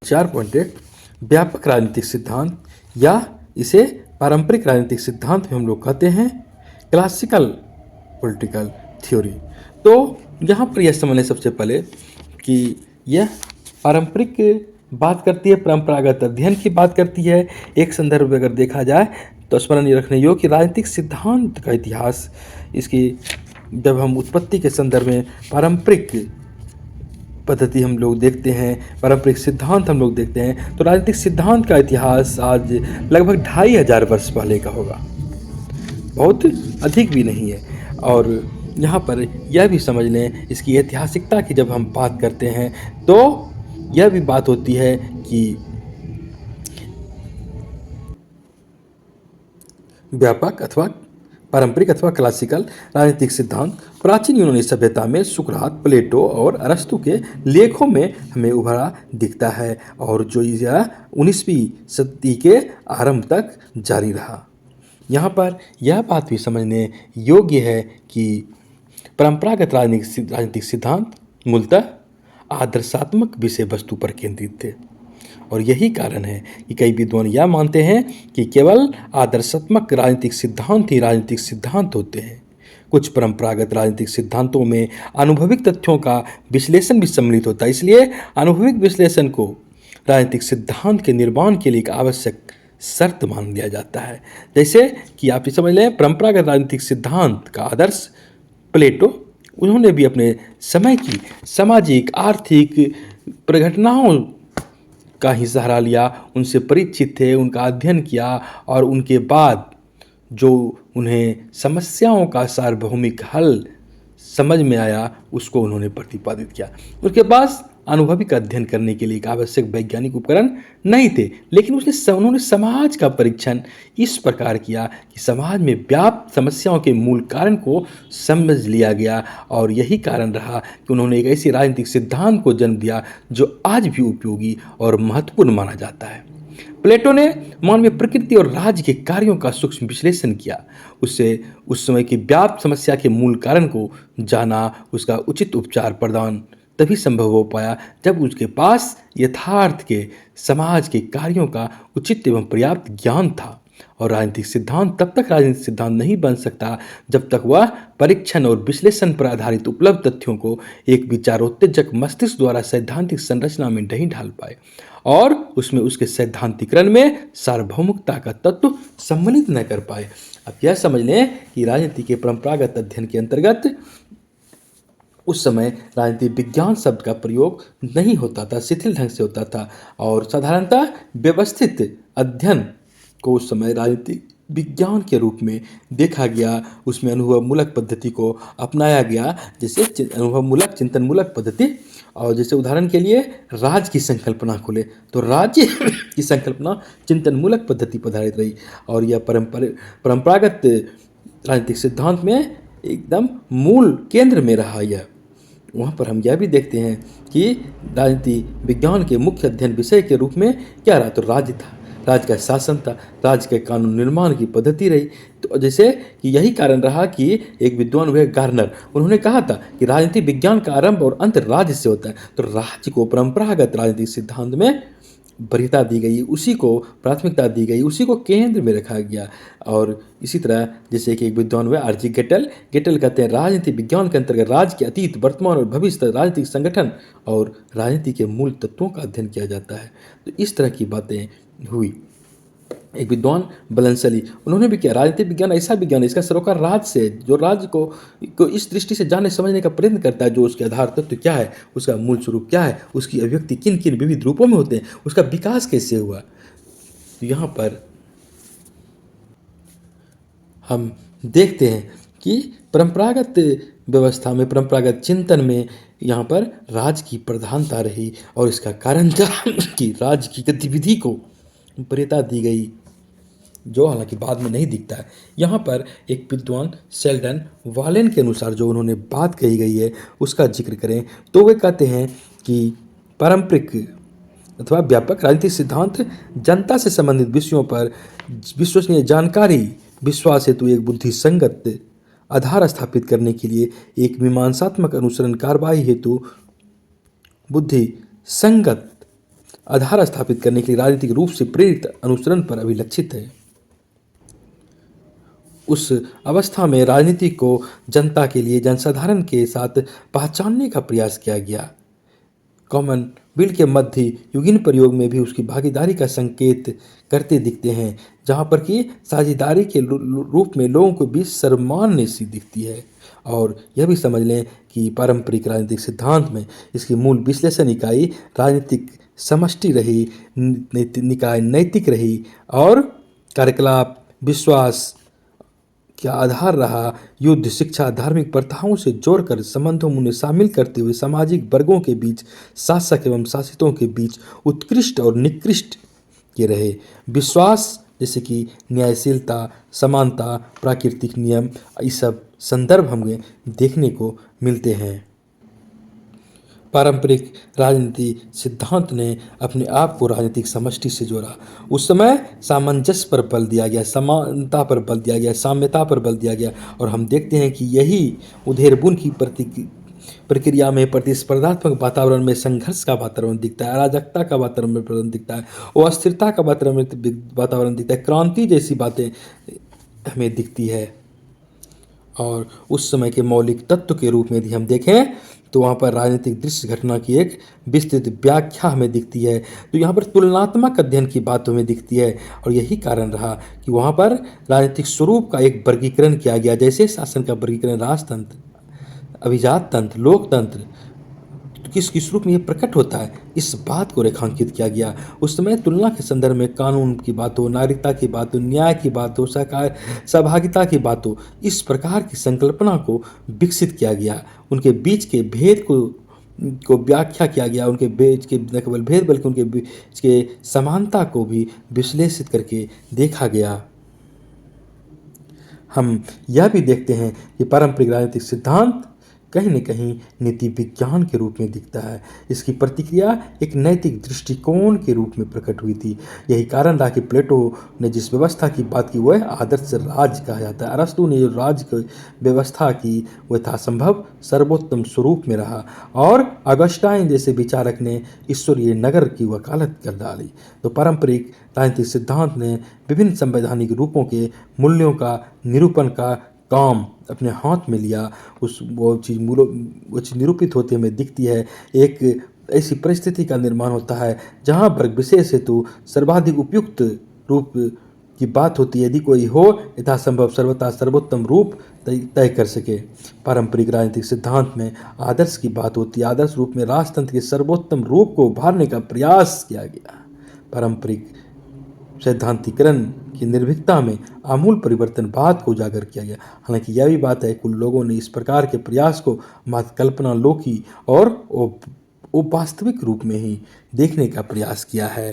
4.1 व्यापक राजनीतिक सिद्धांत या इसे पारंपरिक राजनीतिक सिद्धांत भी हम लोग कहते हैं, क्लासिकल पॉलिटिकल थ्योरी। तो यहाँ पर यह समझने सबसे पहले कि यह पारंपरिक बात करती है, परंपरागत अध्ययन की बात करती है। एक संदर्भ में अगर देखा जाए तो स्मरण रखने योग्य कि राजनीतिक सिद्धांत का इतिहास, इसकी जब हम उत्पत्ति के संदर्भ में पारंपरिक पद्धति हम लोग देखते हैं, पारंपरिक सिद्धांत हम लोग देखते हैं, तो राजनीतिक सिद्धांत का इतिहास आज लगभग 2500 वर्ष पहले का होगा, बहुत अधिक भी नहीं है। और यहाँ पर यह भी समझ लें इसकी ऐतिहासिकता की जब हम बात करते हैं तो यह भी बात होती है कि व्यापक अथवा पारंपरिक अथवा क्लासिकल राजनीतिक सिद्धांत प्राचीन यूनानी सभ्यता में सुकरात, प्लेटो और अरस्तु के लेखों में हमें उभरा दिखता है और जो यह 19वीं सदी के आरंभ तक जारी रहा। यहाँ पर यह बात भी समझने योग्य है कि परंपरागत राजनीतिक सिद्धांत मूलतः आदर्शात्मक विषय वस्तु पर केंद्रित थे और यही कारण है कि कई विद्वान यह मानते हैं कि केवल आदर्शात्मक राजनीतिक सिद्धांत ही राजनीतिक सिद्धांत होते हैं। कुछ परंपरागत राजनीतिक सिद्धांतों में अनुभविक तथ्यों का विश्लेषण भी सम्मिलित होता है, इसलिए अनुभविक विश्लेषण को राजनीतिक सिद्धांत के निर्माण के लिए एक आवश्यक शर्त मान लिया जाता है। जैसे कि आप ये समझ लें, परंपरागत राजनीतिक सिद्धांत का आदर्श प्लेटो, उन्होंने भी अपने समय की सामाजिक आर्थिक परिघटनाओं का ही सहारा लिया, उनसे परिचित थे, उनका अध्ययन किया और उनके बाद जो उन्हें समस्याओं का सार्वभौमिक हल समझ में आया उसको उन्होंने प्रतिपादित किया। उसके पास अनुभविक अध्ययन करने के लिए एक आवश्यक वैज्ञानिक उपकरण नहीं थे, लेकिन उन्होंने समाज का परीक्षण इस प्रकार किया कि समाज में व्याप्त समस्याओं के मूल कारण को समझ लिया गया और यही कारण रहा कि उन्होंने एक ऐसे राजनीतिक सिद्धांत को जन्म दिया जो आज भी उपयोगी और महत्वपूर्ण माना जाता है। प्लेटो ने मानवीय प्रकृति और राज्य के कार्यों का सूक्ष्म विश्लेषण किया, उससे उस समय की व्याप्त समस्या के मूल कारण को जाना, उसका उचित उपचार प्रदान तभी संभव हो पाया जब उसके पास यथार्थ के समाज के कार्यों का उचित एवं पर्याप्त ज्ञान था। और राजनीतिक सिद्धांत तब तक राजनीतिक सिद्धांत नहीं बन सकता जब तक वह परीक्षण और विश्लेषण पर आधारित उपलब्ध तथ्यों को एक विचारोत्तेजक मस्तिष्क द्वारा सैद्धांतिक संरचना में नहीं ढाल पाए और उसमें उसके सैद्धांतिकरण में सार्वभौमिकता का तत्व सम्मिलित न कर पाए। अब यह समझ लें कि राजनीति के परंपरागत अध्ययन के अंतर्गत उस समय राजनीति विज्ञान शब्द का प्रयोग नहीं होता था, शिथिल ढंग से होता था और साधारणतः व्यवस्थित अध्ययन को उस समय राजनीति विज्ञान के रूप में देखा गया। उसमें अनुभवमूलक पद्धति को अपनाया गया, जैसे अनुभवमूलक चिंतनमूलक पद्धति। और जैसे उदाहरण के लिए राज्य की संकल्पना को ले तो राज्य की संकल्पना चिंतनमूलक पद्धति पर आधारित रही और यह परंपरागत राजनीतिक सिद्धांत में एकदम मूल केंद्र में रहा। यह वहाँ पर हम यह भी देखते हैं कि राजनीति विज्ञान के मुख्य अध्ययन विषय के रूप में क्या रहा, तो राज्य था, राज्य का शासन था, राज्य के कानून निर्माण की पद्धति रही। तो जैसे कि यही कारण रहा कि एक विद्वान हुए गार्नर, उन्होंने कहा था कि राजनीति विज्ञान का आरंभ और अंत राज्य से होता है। तो राज्य को परंपरागत राजनीतिक सिद्धांत में वरीयता दी गई, उसी को प्राथमिकता दी गई, उसी को केंद्र में रखा गया। और इसी तरह जैसे कि एक विद्वान हुए आरजी गेटल कहते हैं राजनीति विज्ञान के अंतर्गत राज्य के अतीत, वर्तमान और भविष्य तक राजनीतिक संगठन और राजनीति के मूल तत्वों का अध्ययन किया जाता है। तो इस तरह की बातें हुई। एक विद्वान बलनसली, उन्होंने भी किया राजनीतिक विज्ञान ऐसा विज्ञान है इसका सरोकार राज्य से, जो राज्य को इस दृष्टि से जानने समझने का प्रयत्न करता है, जो उसके आधार तत्व क्या है, उसका मूल स्वरूप क्या है, उसकी अभिव्यक्ति किन किन विविध रूपों में होते हैं, उसका विकास कैसे हुआ। तो यहाँ पर हम देखते हैं कि परंपरागत व्यवस्था में, परंपरागत चिंतन में यहाँ पर राज्य की प्रधानता रही और इसका कारण था कि राज्य की गतिविधि को वरीयता दी गई, जो हालांकि बाद में नहीं दिखता है। यहाँ पर एक विद्वान शेल्डन वालेन के अनुसार जो उन्होंने बात कही गई है उसका जिक्र करें तो वे कहते हैं कि पारंपरिक अथवा व्यापक राजनीतिक सिद्धांत जनता से संबंधित विषयों पर विश्वसनीय जानकारी, विश्वास हेतु एक बुद्धि संगत आधार स्थापित करने के लिए एक मीमांसात्मक अनुसरण कार्रवाई हेतु बुद्धि संगत आधार स्थापित करने के लिए राजनीतिक रूप से प्रेरित अनुसरण पर अभिलक्षित है। उस अवस्था में राजनीति को जनता के लिए जनसाधारण के साथ पहचानने का प्रयास किया गया। कॉमनवेल्थ के मध्य युगीन प्रयोग में भी उसकी भागीदारी का संकेत करते दिखते हैं, जहाँ पर कि साझेदारी के रूप में लोगों के बीच सर्वमान्य सी दिखती है। और यह भी समझ लें कि पारंपरिक राजनीतिक सिद्धांत में इसकी मूल विश्लेषण इकाई राजनीतिक समष्टि रही, निकाय नैतिक रही और कार्यकलाप विश्वास क्या आधार रहा। युद्ध, शिक्षा, धार्मिक प्रथाओं से जोड़कर संबंधों में उन्हें शामिल करते हुए सामाजिक वर्गों के बीच, शासक एवं शासितों के बीच उत्कृष्ट और निकृष्ट के रहे। विश्वास जैसे कि न्यायशीलता, समानता, प्राकृतिक नियम, ये सब संदर्भ हमें देखने को मिलते हैं। पारंपरिक राजनीति सिद्धांत ने अपने आप को राजनीतिक समष्टि से जोड़ा। उस समय सामंजस्य पर बल दिया गया, समानता पर बल दिया गया, साम्यता पर बल दिया गया। और हम देखते हैं कि यही उधेड़बुन की प्रक्रिया में प्रतिस्पर्धात्मक वातावरण में संघर्ष का वातावरण दिखता है, अराजकता का वातावरण दिखता है, और अस्थिरता का वातावरण दिखता है, क्रांति जैसी बातें हमें दिखती है। और उस समय के मौलिक तत्व के रूप में यदि हम देखें तो वहाँ पर राजनीतिक दृश्य घटना की एक विस्तृत व्याख्या हमें दिखती है। तो यहाँ पर तुलनात्मक अध्ययन की बात हमें दिखती है। और यही कारण रहा कि वहाँ पर राजनीतिक स्वरूप का एक वर्गीकरण किया गया, जैसे शासन का वर्गीकरण राजतंत्र, अभिजात तंत्र, लोकतंत्र, किस किस रूप में ये प्रकट होता है, इस बात को रेखांकित किया गया। उस समय तुलना के संदर्भ में कानून की बात हो, नागरिकता की बात हो, न्याय की बात हो, सहभागिता की बात हो, इस प्रकार की संकल्पना को विकसित किया गया। उनके बीच के भेद को व्याख्या किया गया, उनके बीच के न केवल भेद बल्कि उनके बीच के समानता को भी विश्लेषित करके देखा गया। हम यह भी देखते हैं कि पारंपरिक राजनीतिक सिद्धांत कहीं न कहीं नीति विज्ञान के रूप में दिखता है। इसकी प्रतिक्रिया एक नैतिक दृष्टिकोण के रूप में प्रकट हुई थी। यही कारण रहा कि प्लेटो ने जिस व्यवस्था की बात की वह आदर्श राज्य कहा जाता है। अरस्तु ने जो राज्य की व्यवस्था की वह यथासंभव सर्वोत्तम स्वरूप में रहा। और अगस्टाइन जैसे विचारक ने ईश्वरीय नगर की वकालत कर डाली। तो पारंपरिक राजनीतिक सिद्धांत ने विभिन्न संवैधानिक रूपों के मूल्यों का निरूपण का काम अपने हाथ में लिया। वो चीज़ निरूपित होते में दिखती है। एक ऐसी परिस्थिति का निर्माण होता है जहाँ वर्ग विशेष हेतु सर्वाधिक उपयुक्त रूप की बात होती है, यदि कोई हो यथासंभव सर्वथा सर्वोत्तम रूप तय कर सके। पारंपरिक राजनीतिक सिद्धांत में आदर्श की बात होती है। आदर्श रूप में राजतंत्र के सर्वोत्तम रूप को उभारने का प्रयास किया गया। पारंपरिक सैद्धांतिकरण की निर्भीकता में आमूल परिवर्तनवाद को उजागर किया गया। हालांकि यह भी बात है कुछ लोगों ने इस प्रकार के प्रयास को मात्र कल्पना लोकी और वास्तविक रूप में ही देखने का प्रयास किया है।